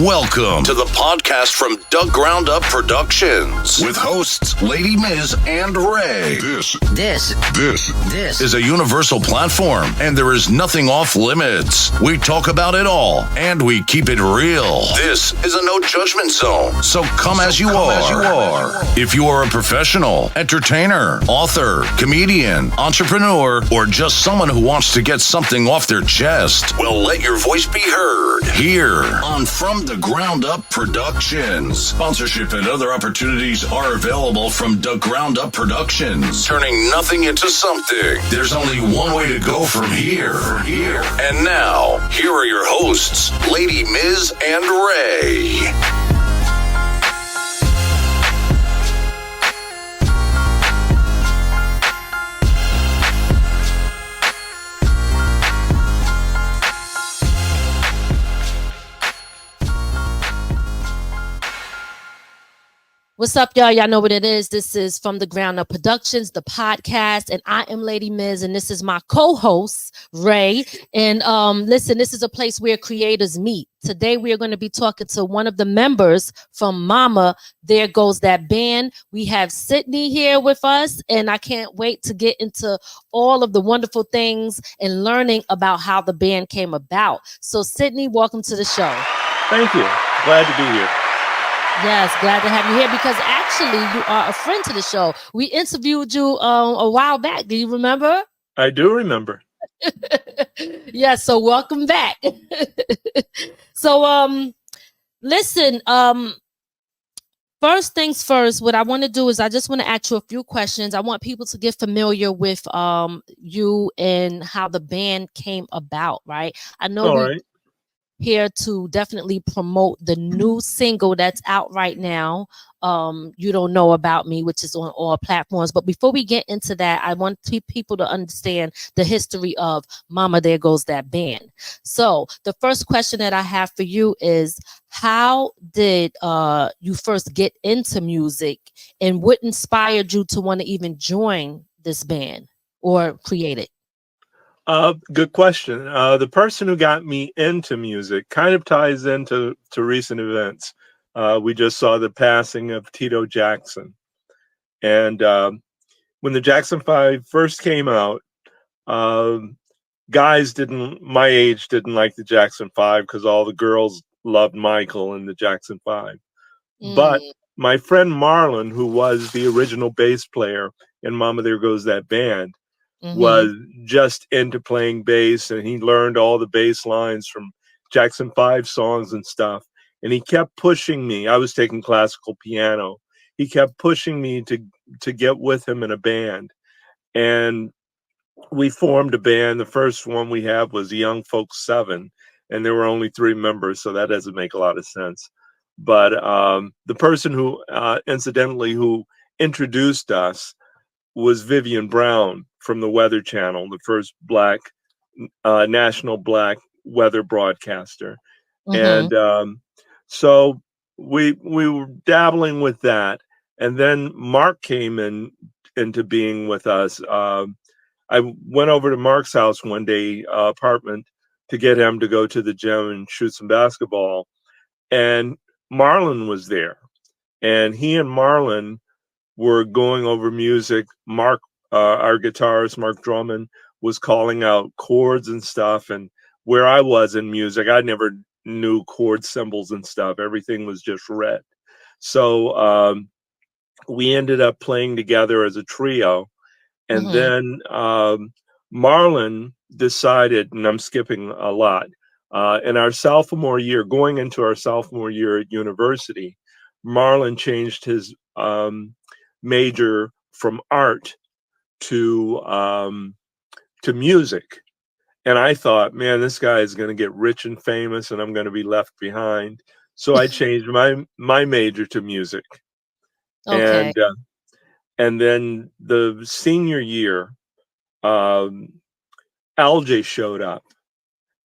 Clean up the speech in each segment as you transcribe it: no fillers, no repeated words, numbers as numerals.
Welcome to the podcast from Dug Ground Up Productions with hosts Ladi Miz and Ray. This is a universal platform, and there is nothing off limits. We talk about it all, and we keep it real. This is a no judgment zone, so come as you are. If you are a professional, entertainer, author, comedian, entrepreneur, or just someone who wants to get something off their chest, well, let your voice be heard here on From the Ground Up Productions. Sponsorship and other opportunities are available from Dug Ground Up Productions. Turning nothing into something. There's only one way to go from here. And now, here are your hosts, Ladi Miz and Ray. What's up, y'all? Y'all know what it is. This is From the Ground Up Productions, the podcast, and I am Ladi Miz, and this is my co-host, Ray. And listen, this is a place where creators meet. Today, we are going to be talking to one of the members from Mama, There Goes That Band. We have Sydney here with us, and I can't wait to get into all of the wonderful things and learning about how the band came about. So, Sydney, welcome to the show. Thank you. Glad to be here. Yes, glad to have you here because actually you are a friend to the show. We interviewed you a while back. Do you remember? I do remember. Yes, so welcome back. So listen, first things first, what I want to do is I just want to ask you a few questions. I want people to get familiar with you and how the band came about, right? I know All right. Here to definitely promote the new single that's out right now. You Don't Know About Me, which is on all platforms. But before we get into that, I want people to understand the history of Mama, There Goes That Band. So the first question that I have for you is, how did you first get into music, and what inspired you to want to even join this band or create it? Good question. The person who got me into music kind of ties into recent events. We just saw the passing of Tito Jackson. And when the Jackson 5 first came out, guys my age didn't like the Jackson 5 because all the girls loved Michael and the Jackson 5. But my friend Marlon, who was the original bass player in Mama, There Goes That Band, was just into playing bass, and he learned all the bass lines from Jackson 5 songs and stuff. And he kept pushing me. I was taking classical piano. He kept pushing me to get with him in a band. And we formed a band. The first one we had was Young Folks 7, and there were only 3 members, so that doesn't make a lot of sense. But the person who, incidentally, who introduced us was Vivian Brown from the Weather Channel, the first black, national black weather broadcaster. And so we were dabbling with that. And then Mark came into being with us. I went over to Mark's house one day, apartment, to get him to go to the gym and shoot some basketball. And Marlon was there. And he and Marlon were going over music. Mark, our guitarist, Mark Drummond, was calling out chords and stuff. And where I was in music, I never knew chord symbols and stuff. Everything was just red. So we ended up playing together as a trio. And then Marlon decided, and I'm skipping a lot, in our sophomore year, going into our sophomore year at university, Marlon changed his major from art to music. And I thought, man, this guy is going to get rich and famous and I'm going to be left behind. So I changed my major to music. Okay. And then the senior year, LJ showed up,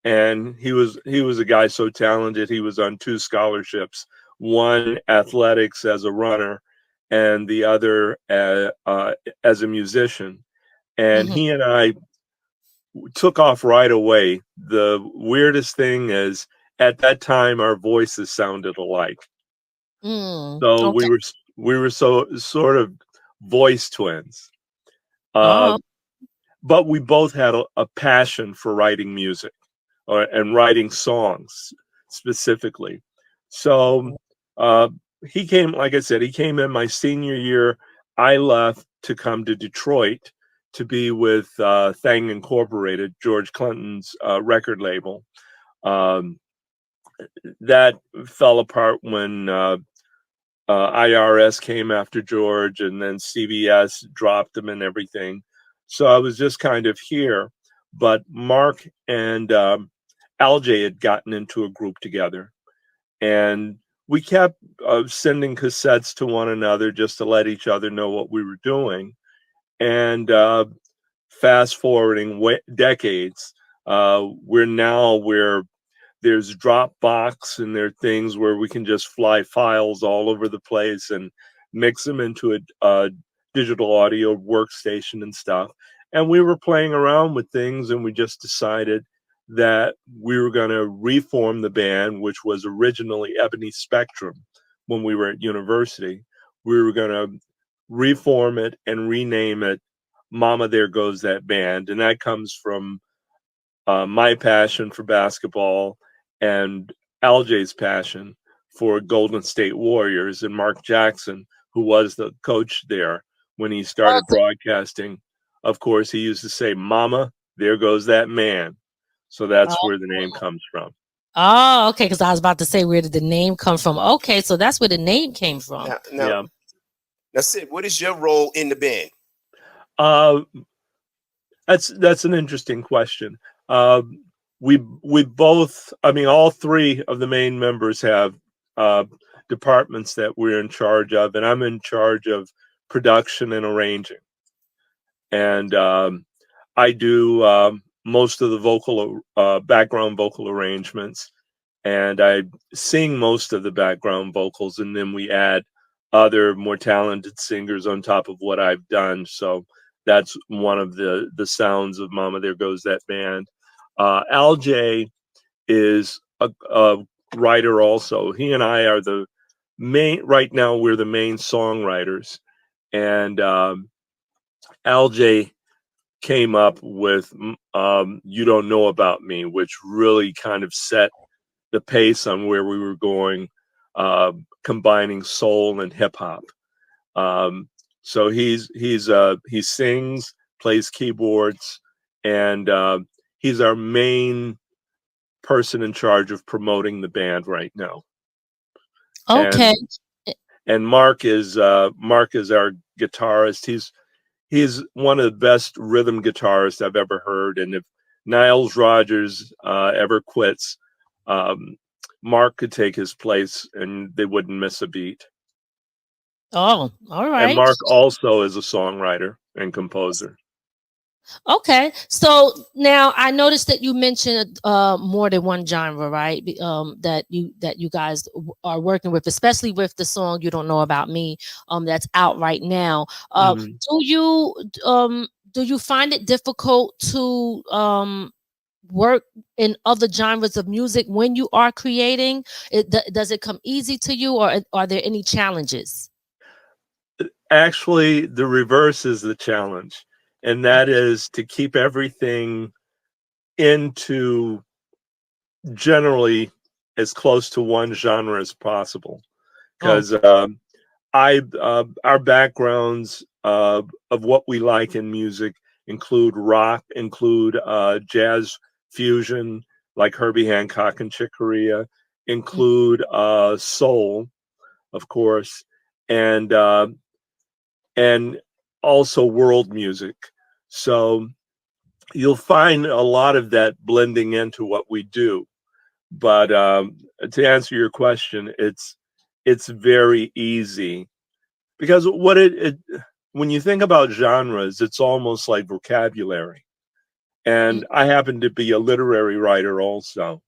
and he was a guy so talented. He was on 2 scholarships, one athletics as a runner and the other as a musician. And he and I took off right away. The weirdest thing is at that time our voices sounded alike. So Okay. we were so sort of voice twins. Oh. But we both had a passion for writing music and writing songs specifically. So he came, like I said, he came in my senior year. I left to come to Detroit to be with Thang Incorporated, George Clinton's record label. That fell apart when IRS came after George, and then CBS dropped him and everything. So I was just kind of here. But Mark and LJ had gotten into a group together, and we kept sending cassettes to one another just to let each other know what we were doing. And fast forwarding decades, we're there's Dropbox, and there are things where we can just fly files all over the place and mix them into a digital audio workstation and stuff. And we were playing around with things, and we just decided that we were going to reform the band, which was originally Ebony Spectrum when we were at university. We were going to reform it and rename it Mama There Goes That Band. And that comes from my passion for basketball and LJ's passion for Golden State Warriors, and Mark Jackson, who was the coach there when he started broadcasting. Of course, he used to say, "Mama, there goes that man." So that's where the name comes from. Oh, okay. Because I was about to say, where did the name come from? Okay, so that's where the name came from. Now, Sid, what is your role in the band? That's an interesting question. We both, I mean, all three of the main members have departments that we're in charge of, and I'm in charge of production and arranging. And I do most of the background vocal arrangements, and I sing most of the background vocals, and then we add other more talented singers on top of what I've done. So that's one of the sounds of Mama There Goes That Band. LJ is a writer also. He and I are the main, right now we're the main songwriters. And LJ came up with You Don't Know About Me, which really kind of set the pace on where we were going, combining soul and hip hop. So he sings, plays keyboards, and he's our main person in charge of promoting the band right now. Okay. And Mark is our guitarist. He's one of the best rhythm guitarists I've ever heard. And if Niles Rodgers ever quits, Mark could take his place and they wouldn't miss a beat. Oh, all right. And Mark also is a songwriter and composer. Okay, so now I noticed that you mentioned more than one genre, right? That you guys are working with, especially with the song "You Don't Know About Me," that's out right now. Do you find it difficult to work in other genres of music when you are creating? Does it come easy to you, or are there any challenges? Actually, the reverse is the challenge. And that is to keep everything into generally as close to one genre as possible. Because our backgrounds of what we like in music include rock, include jazz fusion, like Herbie Hancock and Chick Corea, include soul, of course, and also world music. So you'll find a lot of that blending into what we do. But to answer your question, it's very easy, because when you think about genres, it's almost like vocabulary. And I happen to be a literary writer also.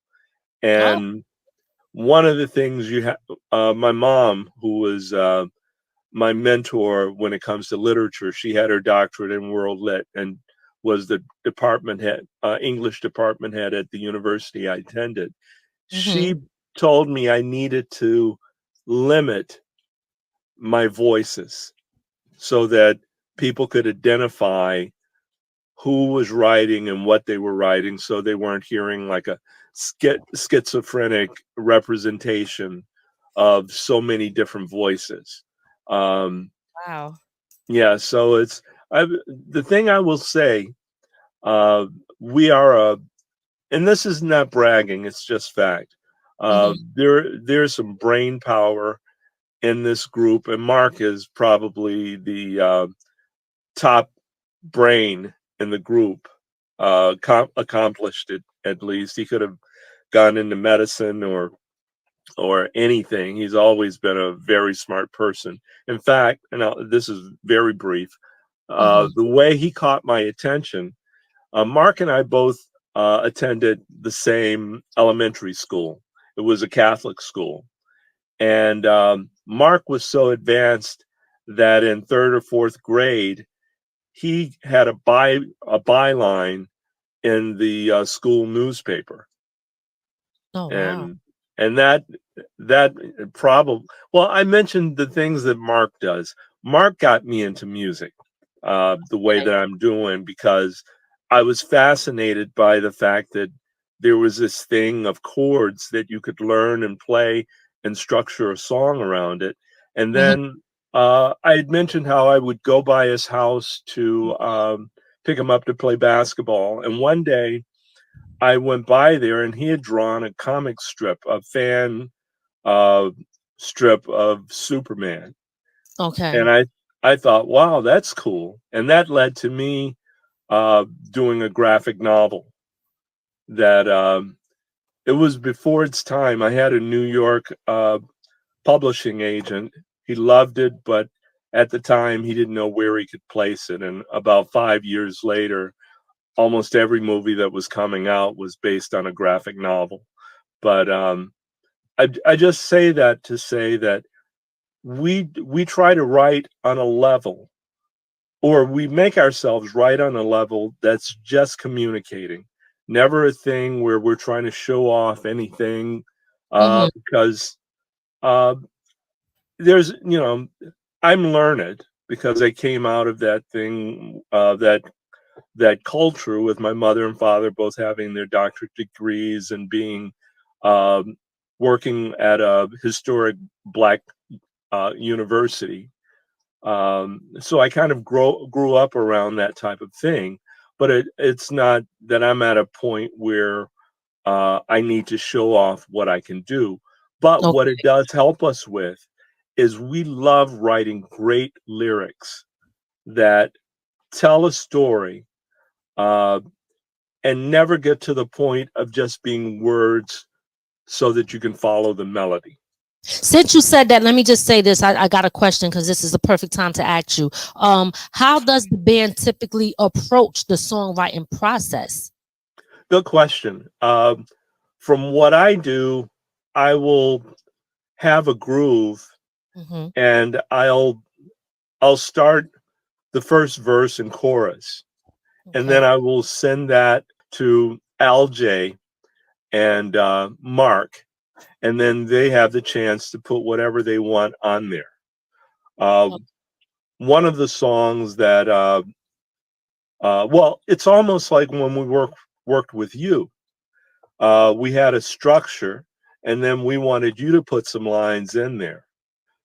And one of the things my mom, who was my mentor when it comes to literature, she had her doctorate in world lit and was the department head, English department head at the university I attended. she told me I needed to limit my voices so that people could identify who was writing and what they were writing, so they weren't hearing like a schizophrenic representation of so many different voices. Wow. Yeah, so the thing I will say, we are and this is not bragging, it's just fact. There's some brain power in this group, and Mark is probably the top brain in the group. Accomplished it, at least. He could have gone into medicine or anything. He's always been a very smart person. In fact, and this is very brief, the way he caught my attention, Mark and I both attended the same elementary school. It was a Catholic school. And Mark was so advanced that in third or fourth grade, he had a byline in the school newspaper. Oh, wow. And that probably, well, I mentioned the things that Mark does. Mark got me into music the way that I'm doing, because I was fascinated by the fact that there was this thing of chords that you could learn and play and structure a song around it. And then I had mentioned how I would go by his house to pick him up to play basketball. And one day I went by there and he had drawn a comic strip, a fan strip of Superman. Okay. And I thought, wow, that's cool. And that led to me doing a graphic novel that it was before its time. I had a New York publishing agent. He loved it, but at the time he didn't know where he could place it. And about 5 years later, almost every movie that was coming out was based on a graphic novel. But I just say that to say that we try to write on a level, or we make ourselves write on a level that's just communicating. Never a thing where we're trying to show off anything, because there's, I'm learned because I came out of that thing, that culture, with my mother and father both having their doctorate degrees and being working at a historic Black university. So I kind of grew up around that type of thing, but it's not that I'm at a point where I need to show off what I can do. But what it does help us with is we love writing great lyrics that tell a story, and never get to the point of just being words so that you can follow the melody. Since you said that, let me just say this. I got a question, because this is the perfect time to ask you. How does the band typically approach the songwriting process? Good question. From what I do, I will have a groove, and I'll start the first verse and chorus, and then I will send that to LJ and Mark, and then they have the chance to put whatever they want on there. One of the songs that, well, it's almost like when we worked with you. We had a structure, and then we wanted you to put some lines in there.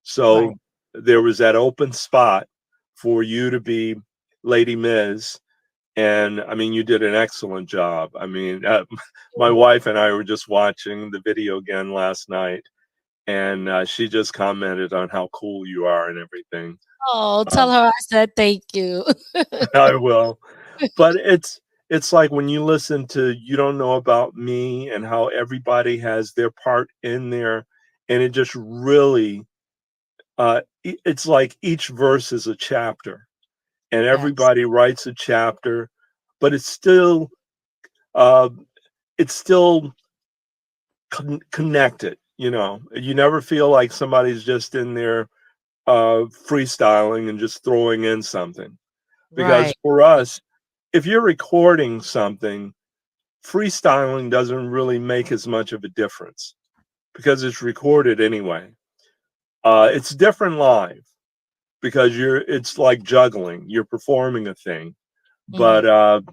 So there was that open spot for you to be Lady Miz. And I mean, you did an excellent job. I mean, my wife and I were just watching the video again last night, and she just commented on how cool you are and everything. Oh, tell her I said thank you. I will. But it's like when you listen to You Don't Know About Me and how everybody has their part in there, and it just really, it's like each verse is a chapter, and everybody writes a chapter, but it's still connected. You never feel like somebody's just in there freestyling and just throwing in something, because for us, if you're recording something, freestyling doesn't really make as much of a difference because it's recorded anyway. It's different live because it's like juggling. You're performing a thing, but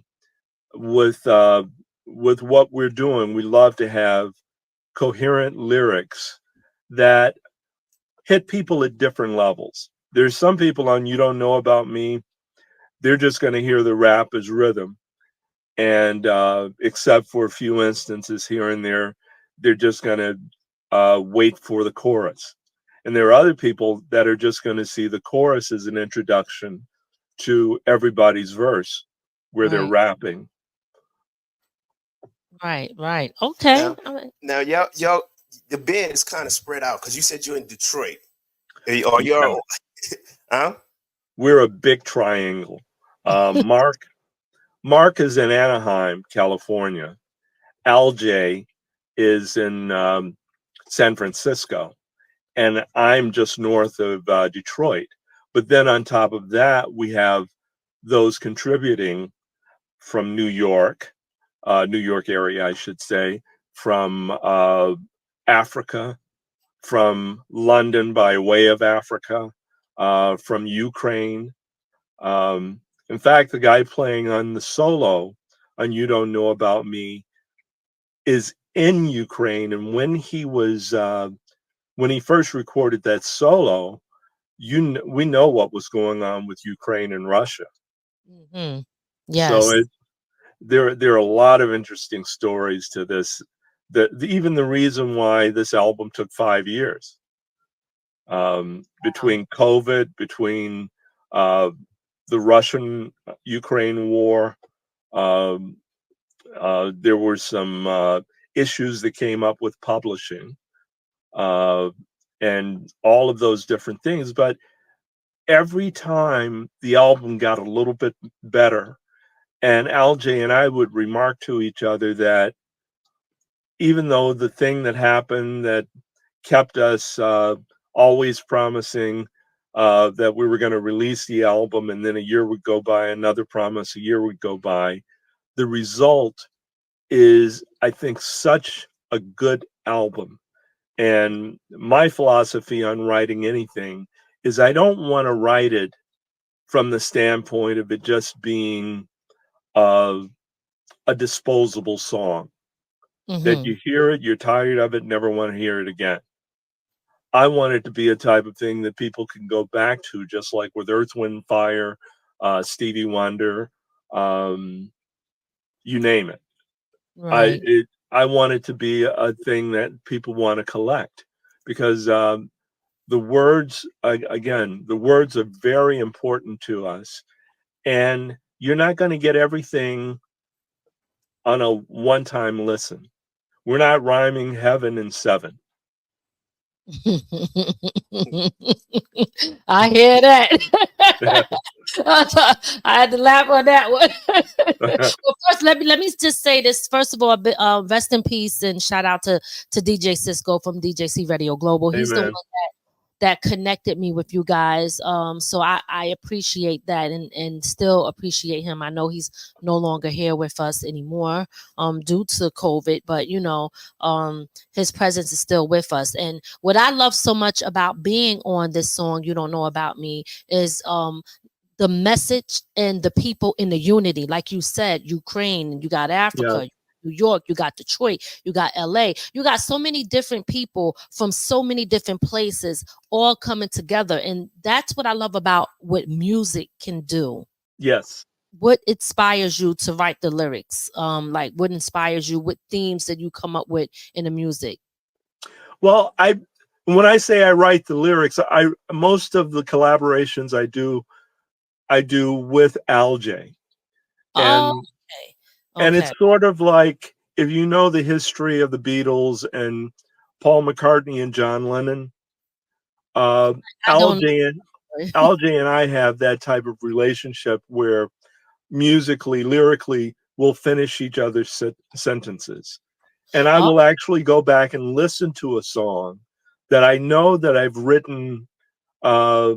with what we're doing, we love to have coherent lyrics that hit people at different levels. There's some people on You Don't Know About Me, they're just going to hear the rap as rhythm, and except for a few instances here and there, they're just going to wait for the chorus. And there are other people that are just going to see the chorus as an introduction to everybody's verse where they're rapping. Right. Okay. Now y'all, the band is kind of spread out because you said you're in Detroit. Are y'all? Huh? We're a big triangle. Mark is in Anaheim, California. LJ is in San Francisco, and I'm just north of Detroit. But then on top of that, we have those contributing from New York area, I should say, from Africa, from London by way of Africa, from Ukraine. In fact, the guy playing on the solo on You Don't Know About Me is in Ukraine. And when he first recorded that solo, we know what was going on with Ukraine and Russia. Mm-hmm. Yes. So there are a lot of interesting stories to this. Even the reason why this album took 5 years, between COVID, between the Russian-Ukraine war, there were some issues that came up with publishing, and all of those different things. But every time the album got a little bit better, and LJ and I would remark to each other that even though the thing that happened that kept us always promising that we were going to release the album, and then a year would go by, another promise, a year would go by, the result is, I think, such a good album. And my philosophy on writing anything is I don't want to write it from the standpoint of it just being a disposable song that you hear it, you're tired of it, never want to hear it again. I want it to be a type of thing that people can go back to, just like with Earth, Wind, Fire, Stevie Wonder, you name it. Right. I want it to be a thing that people want to collect, because the words, again, the words are very important to us, and you're not going to get everything on a one-time listen. We're not rhyming heaven and seven. I hear that. I had to laugh on that one. Well, first, let me just say this. First of all, rest in peace and shout out to DJ Cisco from DJC Radio Global. He's the one that connected me with you guys. So I appreciate that and still appreciate him. I know he's no longer here with us anymore due to COVID, but his presence is still with us. And what I love so much about being on this song, You Don't Know About Me, is the message and the people in the unity. Like you said, Ukraine, you got Africa, New York, you got Detroit, you got LA, you got so many different people from so many different places all coming together. And that's what I love about what music can do. Yes. What inspires you to write the lyrics? Like what inspires you? What themes that you come up with in the music? Well, when I say I write the lyrics, most of the collaborations I do with LJ. And it's sort of like, if you know the history of the Beatles and Paul McCartney and John Lennon, LJ and I have that type of relationship where musically, lyrically, we'll finish each other's sentences. And I will actually go back and listen to a song that I know that I've written a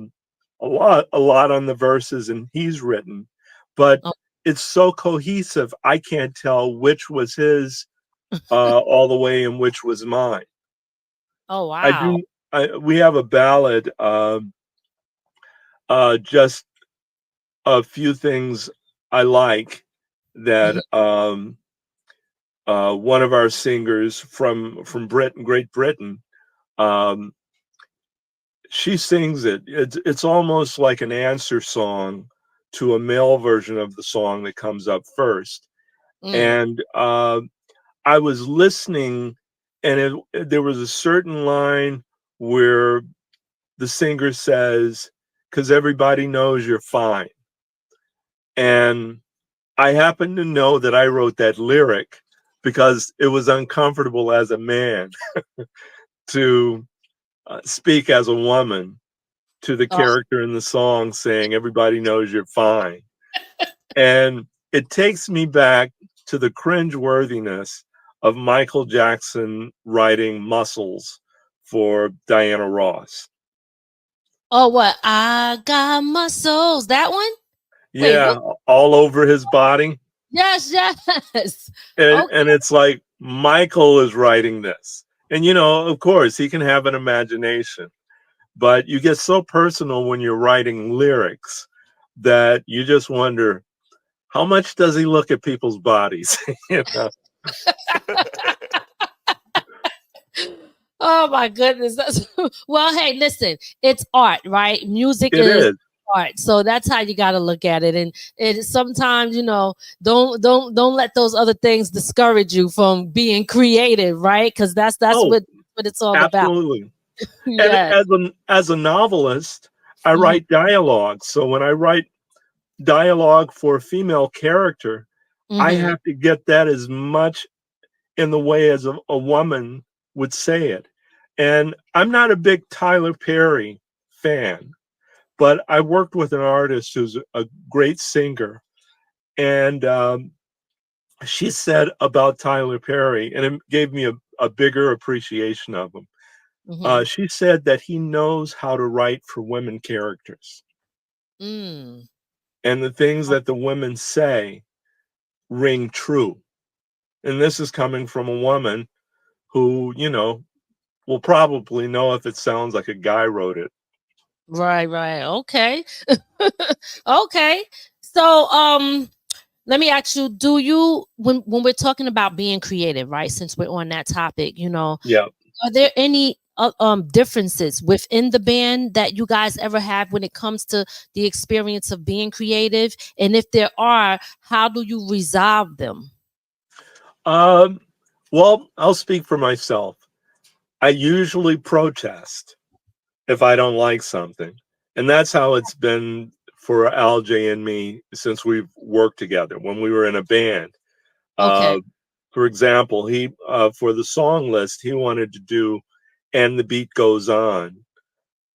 lot on the verses and he's written, but it's so cohesive. I can't tell which was his all the way and which was mine. Oh, wow. We have a ballad, just a few things I like that one of our singers from Great Britain, she sings it. It's almost like an answer song to a male version of the song that comes up first. And I was listening, and there was a certain line where the singer says, "'Cause everybody knows you're fine." And I happen to know that I wrote that lyric because it was uncomfortable as a man to speak as a woman to the character in the song saying, "Everybody knows you're fine." And it takes me back to the cringeworthiness of Michael Jackson writing Muscles for Diana Ross. Oh, what? I got muscles. That one? Yeah, wait, all over his body. Yes. And it's like, Michael is writing this. And, you know, of course, he can have an imagination. But you get so personal when you're writing lyrics that you just wonder, how much does he look at people's bodies? You know? Oh my goodness. Well, hey, listen, it's art, right? Music is art. So that's how you got to look at it. And sometimes, you know, don't let those other things discourage you from being creative, right? Because that's what it's all absolutely. about. Yes. And as a novelist, I write dialogue. So when I write dialogue for a female character, I have to get that as much in the way as a woman would say it. And I'm not a big Tyler Perry fan, but I worked with an artist who's a great singer. And she said about Tyler Perry, and it gave me a bigger appreciation of him. She said that he knows how to write for women characters. And the things that the women say ring true. And this is coming from a woman who, you know, will probably know if it sounds like a guy wrote it. Right. Okay. Okay. So, let me ask you, do you, when we're talking about being creative, right? Since we're on that topic, you know, are there any differences within the band that you guys ever have when it comes to the experience of being creative? And if there are, how do you resolve them? Well, I'll speak for myself. I usually protest if I don't like something. And that's how it's been for LJ and me since we've worked together when we were in a band. For example, he for the song list, he wanted to do "And the Beat Goes On."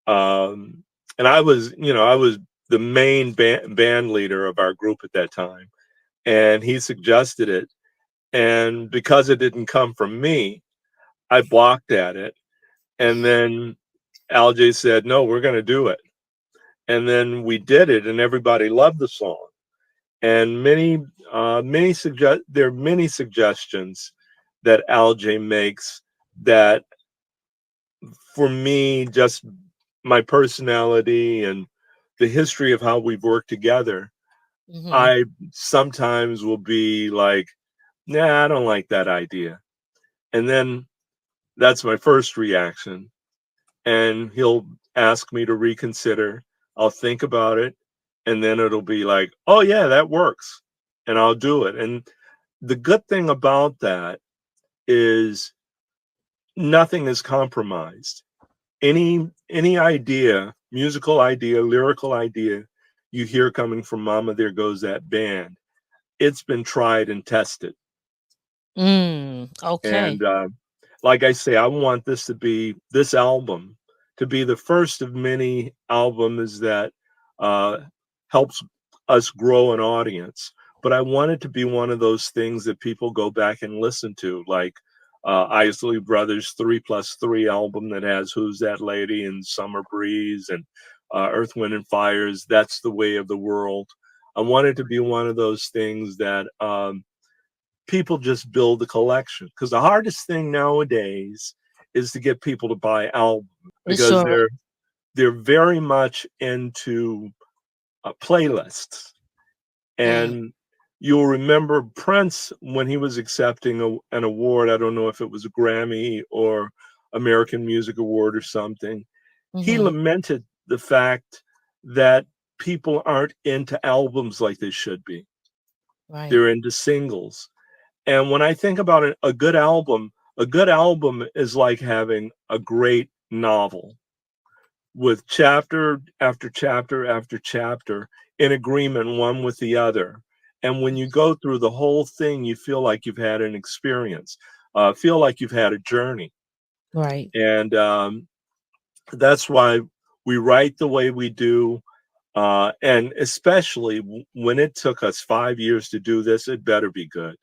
And I was the main band leader of our group at that time. And he suggested it. And because it didn't come from me, I blocked at it. And then LJ said, "No, we're going to do it." And then we did it, and everybody loved the song. And there are many suggestions that LJ makes that, for me, just my personality and the history of how we've worked together, I sometimes will be like, "Nah, I don't like that idea." And then that's my first reaction. And he'll ask me to reconsider. I'll think about it. And then it'll be like, "Oh yeah, that works." And I'll do it. And the good thing about that is nothing is compromised. Any idea, musical idea, lyrical idea you hear coming from Mama There Goes That Band, it's been tried and tested. Okay. And like I say, I want this album to be the first of many albums that helps us grow an audience. But I want it to be one of those things that people go back and listen to, like Isley Brothers' 3+3 album that has "Who's That Lady" and "Summer Breeze" and "Earth, Wind and Fire's That's the Way of the World." I want it to be one of those things that people just build a collection, because the hardest thing nowadays is to get people to buy albums, because they're very much into playlists. And you'll remember Prince, when he was accepting an award, I don't know if it was a Grammy or American Music Award or something, he lamented the fact that people aren't into albums like they should be. Right. They're into singles. And when I think about a good album is like having a great novel with chapter after chapter after chapter in agreement one with the other. And when you go through the whole thing, you feel like you've had an experience, feel like you've had a journey. Right. And that's why we write the way we do. And especially when it took us 5 years to do this, it better be good.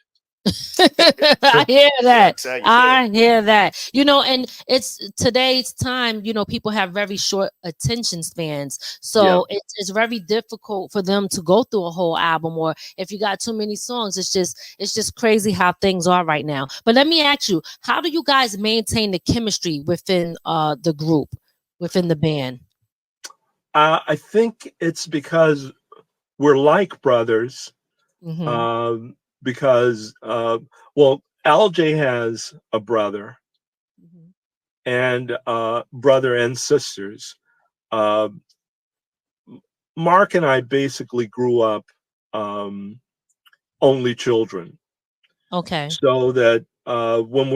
I hear that. I hear that. You know, and it's today's time, you know, people have very short attention spans. So it's very difficult for them to go through a whole album, or if you got too many songs, it's just crazy how things are right now. But let me ask you, how do you guys maintain the chemistry within the group, within the band? I think it's because we're like brothers. Because well, LJ has a brother and brother and sisters. Mark and I basically grew up only children. Okay. So that when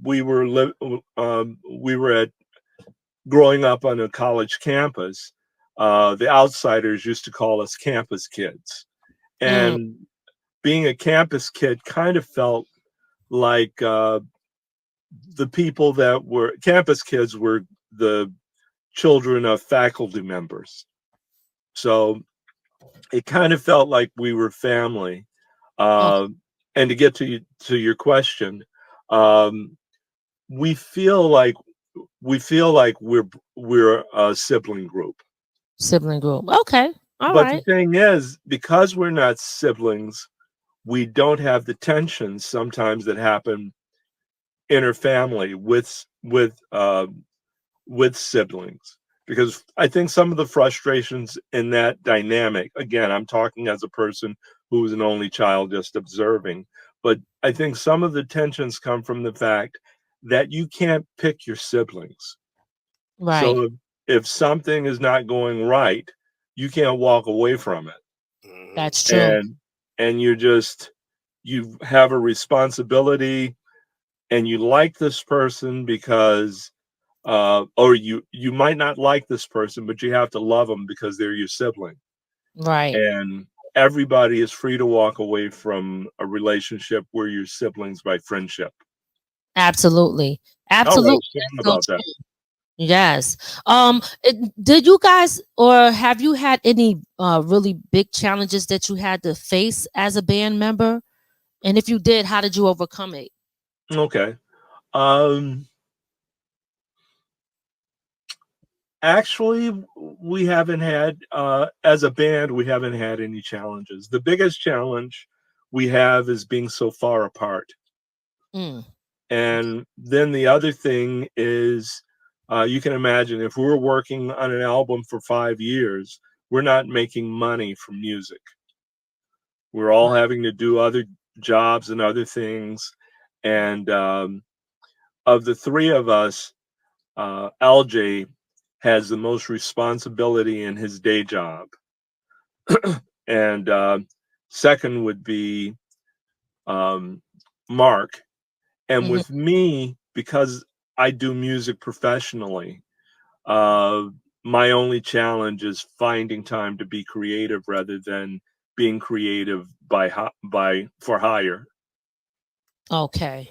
we were at growing up on a college campus, the outsiders used to call us campus kids. And being a campus kid kind of felt like the people that were campus kids were the children of faculty members. So it kind of felt like we were family. And to get to your question, we feel like we're a sibling group. Sibling group. Okay. All but right. the thing is, because we're not siblings, we don't have the tensions sometimes that happen interfamily with siblings. Because I think some of the frustrations in that dynamic, again, I'm talking as a person who was an only child just observing, but I think some of the tensions come from the fact that you can't pick your siblings. Right. So if something is not going right, you can't walk away from it. That's true. And you have a responsibility, and you like this person because or you might not like this person, but you have to love them because they're your sibling. Right. And everybody is free to walk away from a relationship where you're siblings by friendship. Absolutely. Absolutely. About that. Yes. Did you guys, or have you had any really big challenges that you had to face as a band member? And if you did, how did you overcome it? Okay. Actually, we haven't had, as a band, we haven't had any challenges. The biggest challenge we have is being so far apart. And then the other thing is, you can imagine if we were working on an album for 5 years, we're not making money from music. We're all having to do other jobs and other things. And of the three of us, LJ has the most responsibility in his day job. And second would be Mark. And with me, because I do music professionally, my only challenge is finding time to be creative rather than being creative for hire. Okay.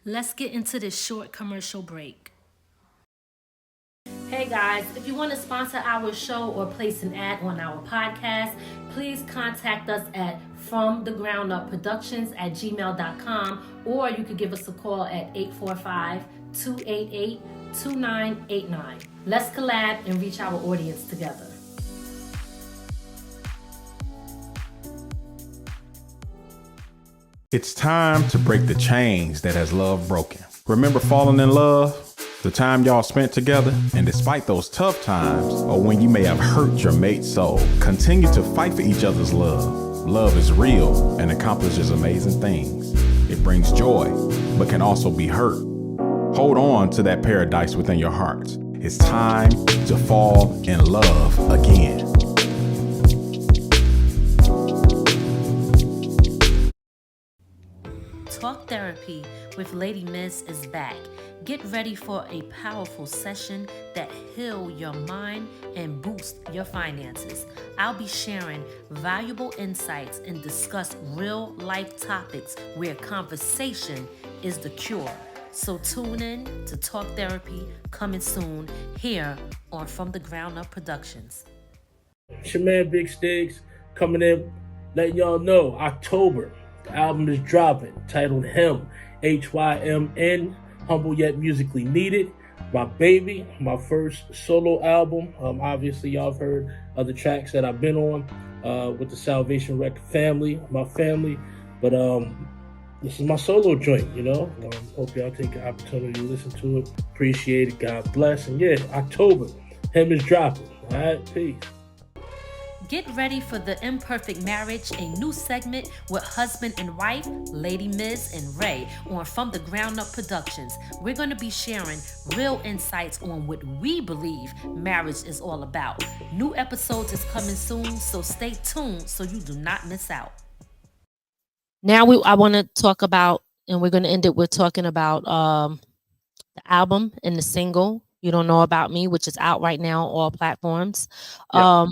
Let's get into this short commercial break. Hey guys, if you want to sponsor our show or place an ad on our podcast, please contact us at fromthegroundupproductions@gmail.com, or you could give us a call at 845-288-2989. Let's collab and reach our audience together. It's time to break the chains that has love broken. Remember falling in love? The time y'all spent together? And despite those tough times, or when you may have hurt your mate's soul, continue to fight for each other's love. Love is real and accomplishes amazing things. It brings joy, but can also be hurt. Hold on to that paradise within your hearts. It's time to fall in love again. Talk Therapy with Lady Miz is back. Get ready for a powerful session that heal your mind and boost your finances. I'll be sharing valuable insights and discuss real life topics where conversation is the cure. So tune in to Talk Therapy, coming soon here on From the Ground Up Productions. It's your man Big Sticks coming in, letting y'all know October. The album is dropping, titled Hymn, Hymn, Humble Yet Musically Needed. My baby, my first solo album. Obviously, y'all have heard other tracks that I've been on with the Salvation Record family, my family. But this is my solo joint, you know. Hope y'all take the opportunity to listen to it. Appreciate it. God bless. And yeah, October, Hymn is dropping. All right, peace. Get ready for The Imperfect Marriage, a new segment with husband and wife, Lady Miz and Ray, on From the Ground Up Productions. We're going to be sharing real insights on what we believe marriage is all about. New episodes is coming soon, so stay tuned so you do not miss out. Now I want to talk about, and we're going to end it with talking about the album and the single, You Don't Know About Me, which is out right now on all platforms. Yep.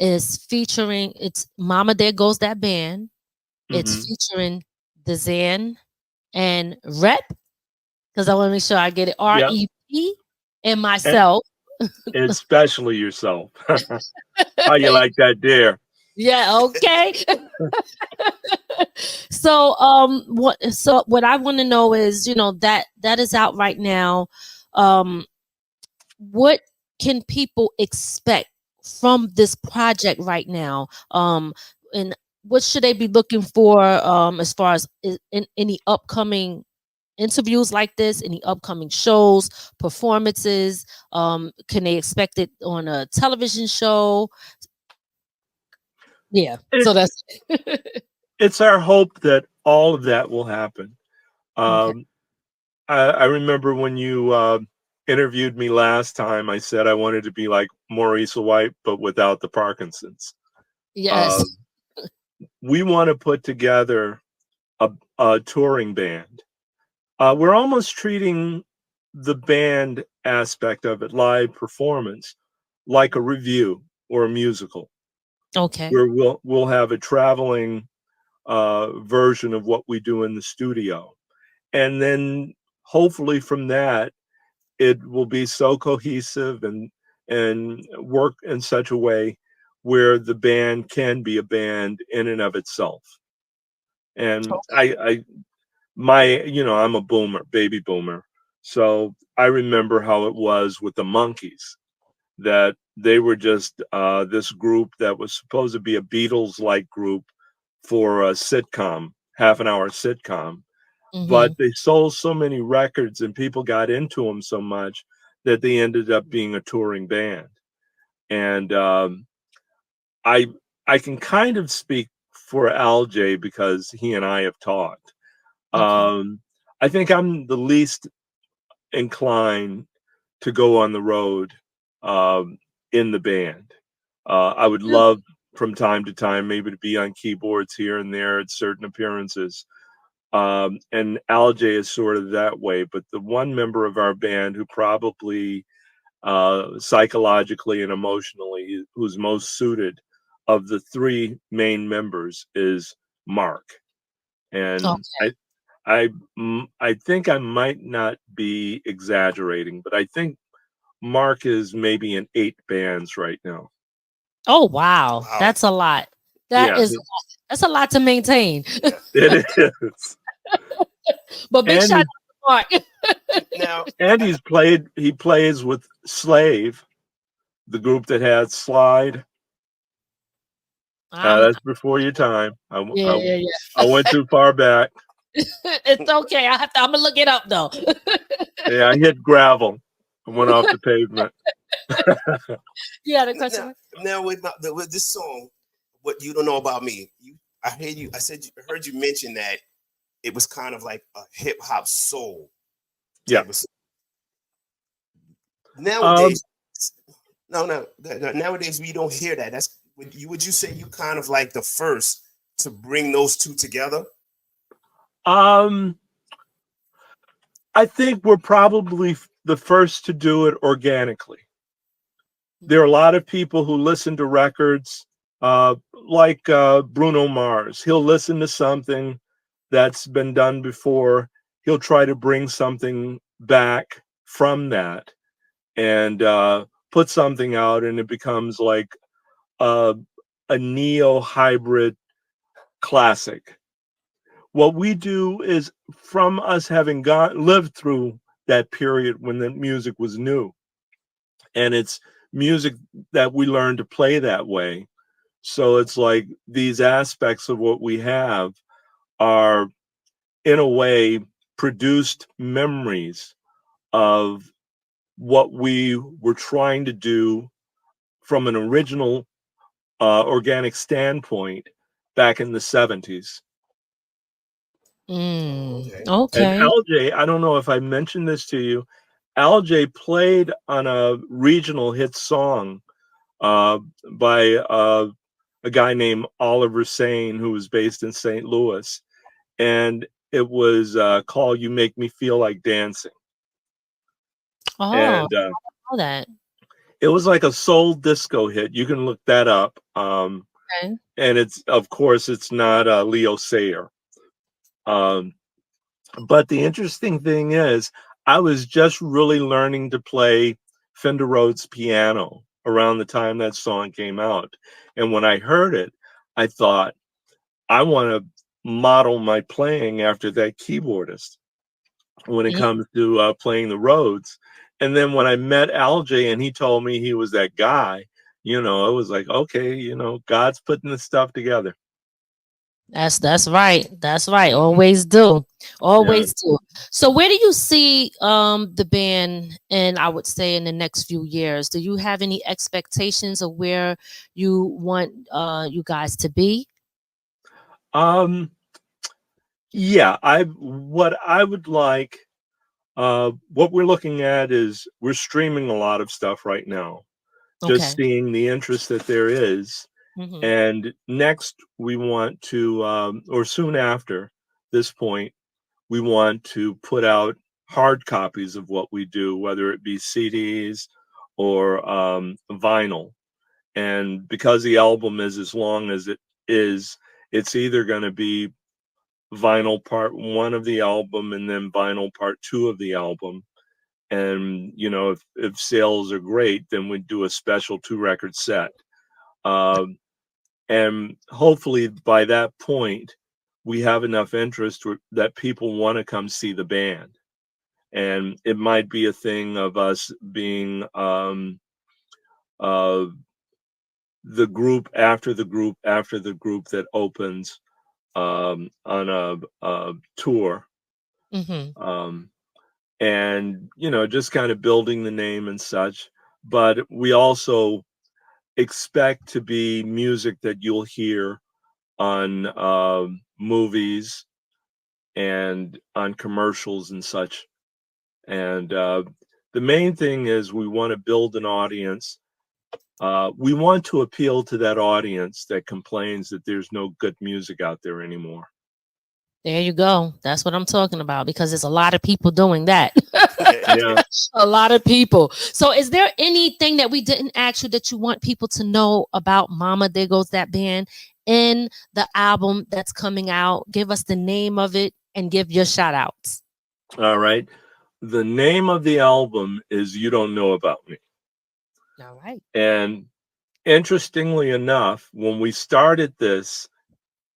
Is featuring, it's Mama There Goes That Band. It's featuring Dzan and R.E.P, because I want to make sure I get it, R.E.P and myself. And especially yourself. How you like that there? Yeah, okay. So what I want to know is, you know, that is out right now. What can people expect from this project right now, and what should they be looking for as far as in any upcoming interviews like this, any upcoming shows, performances? Can they expect it on a television show? Yeah, so that's it's our hope that all of that will happen. Okay. I remember when you interviewed me last time, I said I wanted to be like Maurice White, but without the Parkinson's. Yes. We want to put together a touring band. We're almost treating the band aspect of it, live performance, like a review or a musical. Okay. Where we'll have a traveling version of what we do in the studio. And then hopefully from that, it will be so cohesive and work in such a way where the band can be a band in and of itself. And okay. I'm a boomer, baby boomer. So I remember how it was with the Monkees, that they were just this group that was supposed to be a Beatles-like group for a sitcom, half-an-hour sitcom. But they sold so many records and people got into them so much that they ended up being a touring band. And I can kind of speak for LJ because he and I have talked. Okay. I think I'm the least inclined to go on the road in the band. I would love from time to time maybe to be on keyboards here and there at certain appearances. And LJ is sort of that way, but the one member of our band who probably psychologically and emotionally who's most suited of the three main members is Mark. And okay. I think I might not be exaggerating, but I think Mark is maybe in 8 bands right now. Oh, wow. That's a lot. That's a lot to maintain. It is. But big shout out to Mark. Now, and he plays with Slave, the group that had Slide. That's before your time. Yeah. I went too far back. It's okay. I'm gonna look it up though. Yeah, I hit gravel. I went off the pavement. Yeah, the question. Now with this song, what you don't know about me, I heard you mention that it was kind of like a hip hop soul. Yeah. Nowadays, nowadays we don't hear that. Would you say you kind of like the first to bring those two together? I think we're probably the first to do it organically. There are a lot of people who listen to records, like Bruno Mars. He'll listen to something that's been done before. He'll try to bring something back from that and put something out, and it becomes like a neo-hybrid classic. What we do is, from us having lived through that period when the music was new, and it's music that we learned to play that way. So it's like these aspects of what we have are, in a way, produced memories of what we were trying to do from an original organic standpoint back in the 70s. Okay. And LJ, I don't know if I mentioned this to you, LJ played on a regional hit song by a guy named Oliver Sane, who was based in St. Louis. And it was called "You Make Me Feel Like Dancing." And I know that. It was like a soul disco hit. You can look that up. Okay. And it's, of course, it's not Leo Sayer. But the interesting thing is, I was just really learning to play Fender Rhodes piano around the time that song came out. And when I heard it, I thought, I want to model my playing after that keyboardist when it comes to playing the Rhodes. And then when I met LJ and he told me he was that guy, it was like, okay, God's putting this stuff together. That's right. That's right. Always do. Always do. So where do you see the band, and I would say in the next few years? Do you have any expectations of where you want you guys to be? Yeah, what I would like, what we're looking at is we're streaming a lot of stuff right now. Just seeing the interest that there is. And next, we want to, or soon after this point, we want to put out hard copies of what we do, whether it be CDs or vinyl. And because the album is as long as it is, it's either going to be vinyl part 1 of the album and then vinyl part 2 of the album. And, if sales are great, then we do a special 2-record set. And hopefully by that point, we have enough interest that people want to come see the band. And it might be a thing of us being the group after the group after the group that opens on a tour. And, just kind of building the name and such. But we also expect to be music that you'll hear on movies and on commercials and such. And the main thing is we want to build an audience. We want to appeal to that audience that complains that there's no good music out there anymore. There you go. That's what I'm talking about, because there's a lot of people doing that. Yeah. A lot of people. So is there anything that we didn't ask you that you want people to know about Mama There Goes That Band in the album that's coming out? Give us the name of it and give your shout outs. All right. The name of the album is You Don't Know About Me. All right. And interestingly enough, when we started this,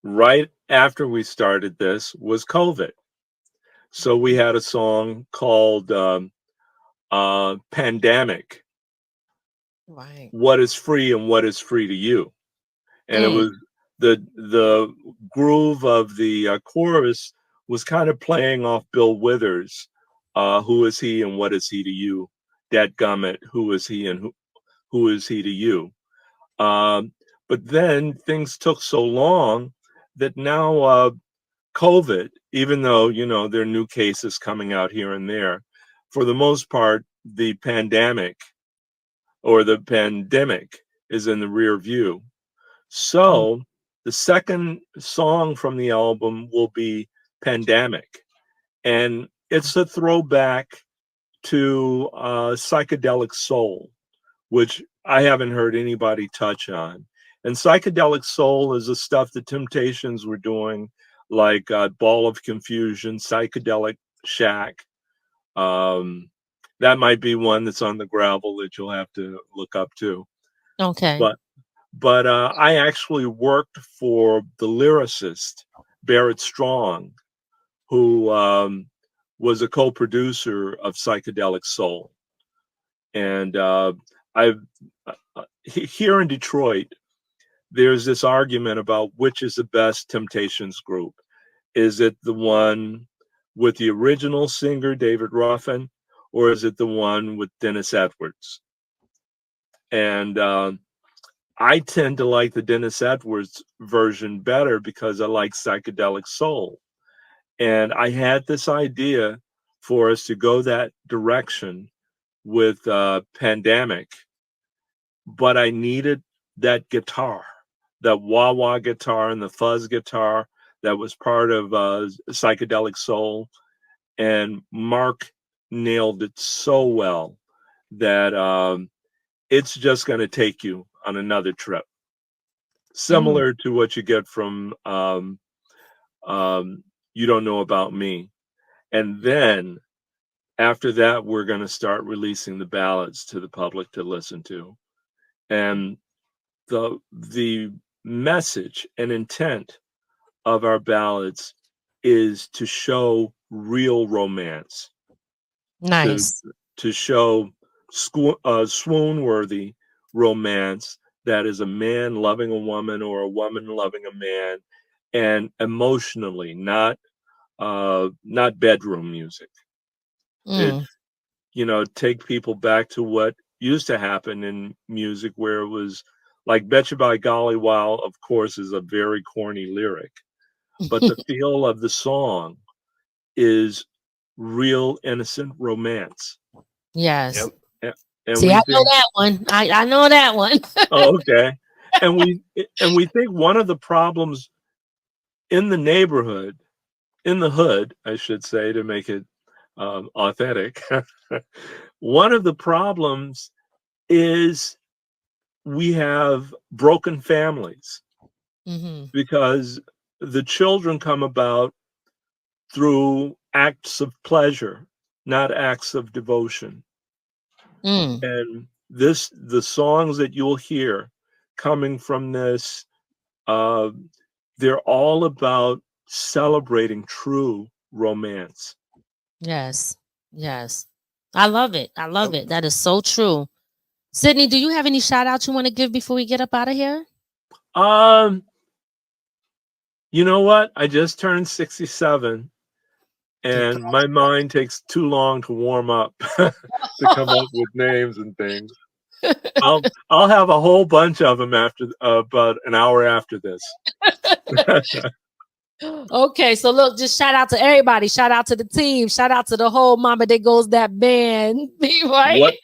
right after we started this was COVID. So we had a song called Pandemic. Right. What is free and what is free to you? And it was the groove of the chorus was kind of playing off Bill Withers. Who is he and what is he to you? Dadgummit, who is he and who is he to you? But then things took so long that now COVID, even though, there are new cases coming out here and there, for the most part, the pandemic is in the rear view. So the second song from the album will be Pandemic. And it's a throwback to psychedelic soul, which I haven't heard anybody touch on. And psychedelic soul is the stuff the Temptations were doing, like Ball of Confusion, Psychedelic Shack. That might be one that's on the gravel that you'll have to look up too. Okay. But I actually worked for the lyricist, Barrett Strong, who was a co-producer of Psychedelic Soul. And here in Detroit, there's this argument about which is the best Temptations group. Is it the one with the original singer, David Ruffin, or is it the one with Dennis Edwards? And I tend to like the Dennis Edwards version better because I like psychedelic soul. And I had this idea for us to go that direction with Pandemic, but I needed that guitar, that wah-wah guitar and the fuzz guitar that was part of psychedelic soul. And Mark nailed it so well that it's just going to take you on another trip, similar to what you get from You Don't Know About Me. And then after that, we're going to start releasing the ballads to the public to listen to. And the message and intent of our ballads is to show real romance. Nice. To show swoon-worthy romance that is a man loving a woman or a woman loving a man, and emotionally, not bedroom music. It, take people back to what used to happen in music, where it was like "Betcha by Golly," while of course is a very corny lyric, but the feel of the song is real innocent romance. Yes. Yep. And see, I know that one. I know that one. Oh, okay. And we think one of the problems in the neighborhood, in the hood, I should say, to make it authentic. One of the problems is we have broken families because the children come about through acts of pleasure, not acts of devotion. And the songs that you'll hear coming from this, they're all about celebrating true romance. Yes. I love it. That is so true. Sydney, do you have any shout outs you want to give before we get up out of here? You know what? I just turned 67. And my mind takes too long to warm up to come up with names and things. I'll have a whole bunch of them after about an hour after this. Okay, so look, just shout out to everybody. Shout out to the team. Shout out to the whole Mama That Goes That band. Right?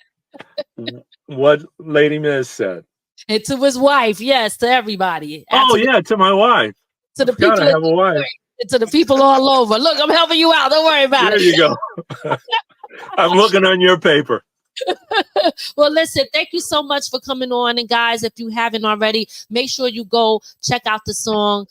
What Lady Miz said. And to his wife, yes, to everybody. To my wife. To the people. I have a wife. To the people all over. Look, I'm helping you out. Don't worry about it. There you go. I'm looking on your paper. Well, listen, thank you so much for coming on. And guys, if you haven't already, make sure you go check out the song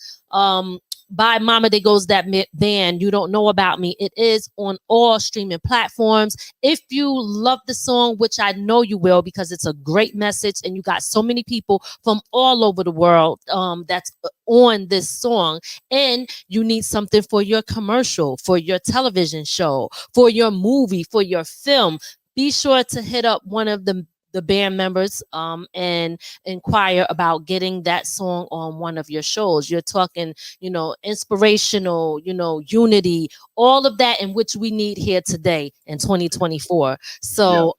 by Mama That Goes That band, You Don't Know About Me. It is on all streaming platforms. If you love the song, which I know you will, because it's a great message and you got so many people from all over the world that's on this song, and you need something for your commercial, for your television show, for your movie, for your film, be sure to hit up one of the the band members and inquire about getting that song on one of your shows. You're talking, inspirational, unity, all of that in which we need here today in 2024. So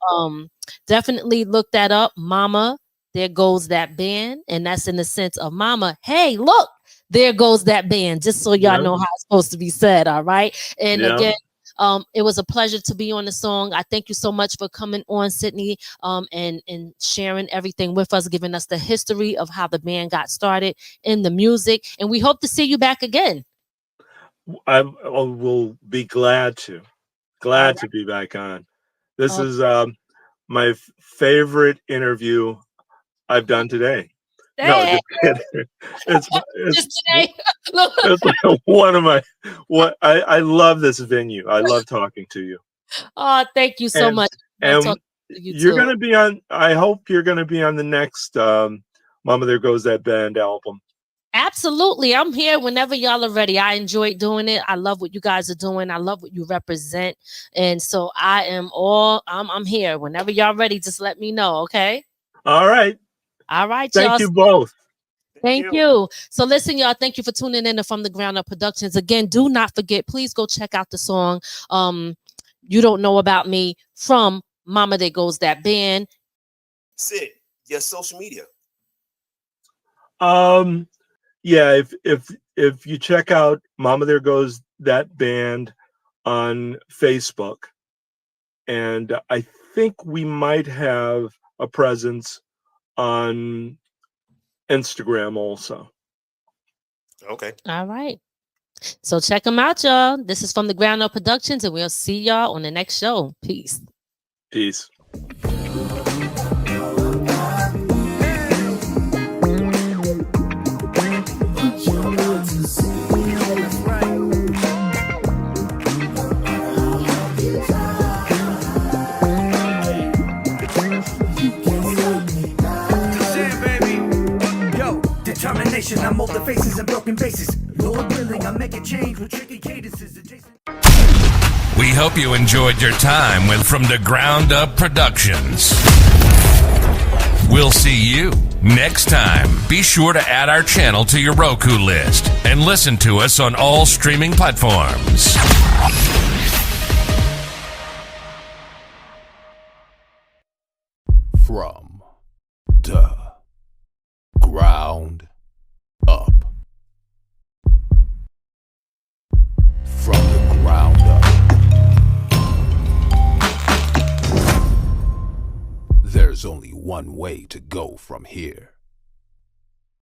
definitely look that up. Mama, there goes that band. And that's in the sense of mama, hey, look, there goes that band, just so y'all know how it's supposed to be said. All right. And again, it was a pleasure to be on the song. I thank you so much for coming on, Sydney, and sharing everything with us, giving us the history of how the band got started in the music. And we hope to see you back again. I will be glad to be back on. This is my favorite interview I've done today. No, it's just today. It's one of my I love this venue. I love talking to you. Oh, thank you so much. And you're going to be on. I hope you're going to be on the next "Mama There Goes That Band" album. Absolutely, I'm here whenever y'all are ready. I enjoy doing it. I love what you guys are doing. I love what you represent, and so I'm here whenever y'all ready. Just let me know, okay? All right. All right, y'all. Thank you both. Thank you. So listen, y'all, thank you for tuning in to From the Ground Up Productions. Again, do not forget, please go check out the song You Don't Know About Me from Mama There Goes That Band. Sid, your social media. Yeah, if you check out Mama There Goes That Band on Facebook, and I think we might have a presence on Instagram also. Okay. All right. So check them out, y'all. This is From the Ground Up Productions, and we'll see y'all on the next show. Peace. Peace. I'm molding faces and broken bases. Lord willing, I'm making change with tricky cadences. We hope you enjoyed your time with From the Ground Up Productions. We'll see you next time. Be sure to add our channel to your Roku list and listen to us on all streaming platforms. From the ground up. From the ground up. There's only one way to go from here.